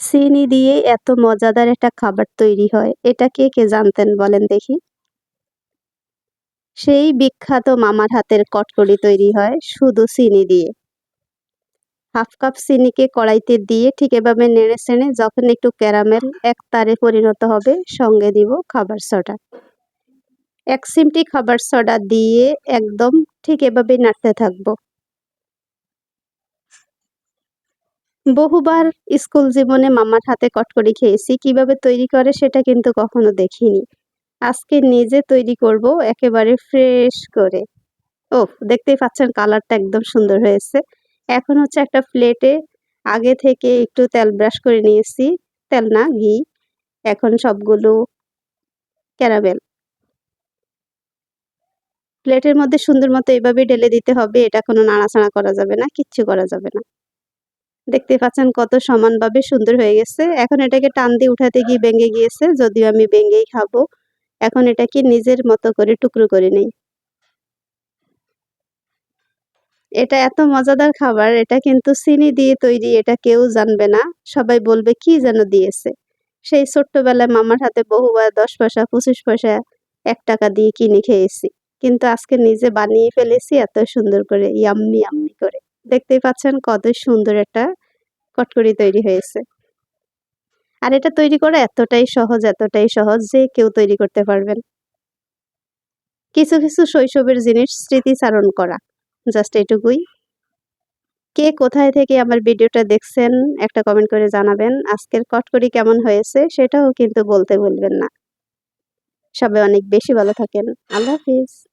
চিনি দিয়ে এত মজাদার একটা খাবার তৈরি হয়, এটা কে কে জানতেন বলেন দেখি? সেই বিখ্যাত মামার হাতের কটকটি তৈরি হয় শুধু চিনি দিয়ে। হাফ কাপ চিনিকে কড়াইতে দিয়ে ঠিক এভাবে নেড়ে-চেড়ে যখন একটু ক্যারামেল একতারে পরিণত হবে, সঙ্গে দিব খাবার সোডা। ১ চিমটি খাবার সোডা দিয়ে একদম ঠিক এভাবে নাড়তে থাকবো। বহুবার স্কুল জীবনে মামার হাতে কটকটি খেয়েছি, কিভাবে তৈরি করে সেটা কিন্তু কখনো দেখিনি। আজকে নিজে তৈরি করব একেবারে ফ্রেশ করে। ওফ! দেখতেই পাচ্ছেন কালারটা একদম সুন্দর হয়েছে। এখন হচ্ছে একটা প্লেটে আগে থেকে একটু তেল ব্রাশ করে নিয়েছি। তেল না, ঘি। এখন সবগুলো ক্যারামেল প্লেটের মধ্যে সুন্দর মতো এভাবে ঢেলে দিতে হবে। এটা কোনো নাড়াচাড়া করা যাবে না, কিচ্ছু করা যাবে না। দেখতেই পাচ্ছেন কত সমানভাবে সুন্দর হয়ে গেছে। এখন এটাকে টান দিয়ে উঠাতে গিয়ে ভেঙে গিয়েছে। যদিও আমি ভেঙেই খাবো। এখন এটাকে নিজের মতো করে টুকরো করে নেই। এটা এত মজাদার খাবার, এটা কিন্তু চিনি দিয়ে তৈরি, এটা কেউ জানবে না। সবাই বলবে কি যেন দিয়েছে। সেই ছোট্টবেলায় মামার হাতে বহুবার ১০ পয়সা, ২৫ পয়সা, ৳১ দিয়ে কিনে খেয়েছি। কিন্তু আজকে নিজে বানিয়ে ফেলেছি এত সুন্দর করে ইয়াম্মি, ইয়াম্মি করে। দেখতেই পাচ্ছেন কত সুন্দর একটা কটকটি তৈরি হয়েছে। আর এটা তৈরি করা এতটাই সহজ যে কেউ তৈরি করতে পারবেন। কিছু, কিছু শৈশবের জিনিস স্মৃতিচারণ করা। জাস্ট এটুকুই। কে কোথায় থেকে আমার ভিডিওটা দেখছেন একটা কমেন্ট করে জানাবেন। আজকের কটকটি কেমন হয়েছে সেটাও কিন্তু বলতে ভুলবেন না। সবাই অনেক বেশি ভালো থাকেন। আল্লাহ হাফিজ।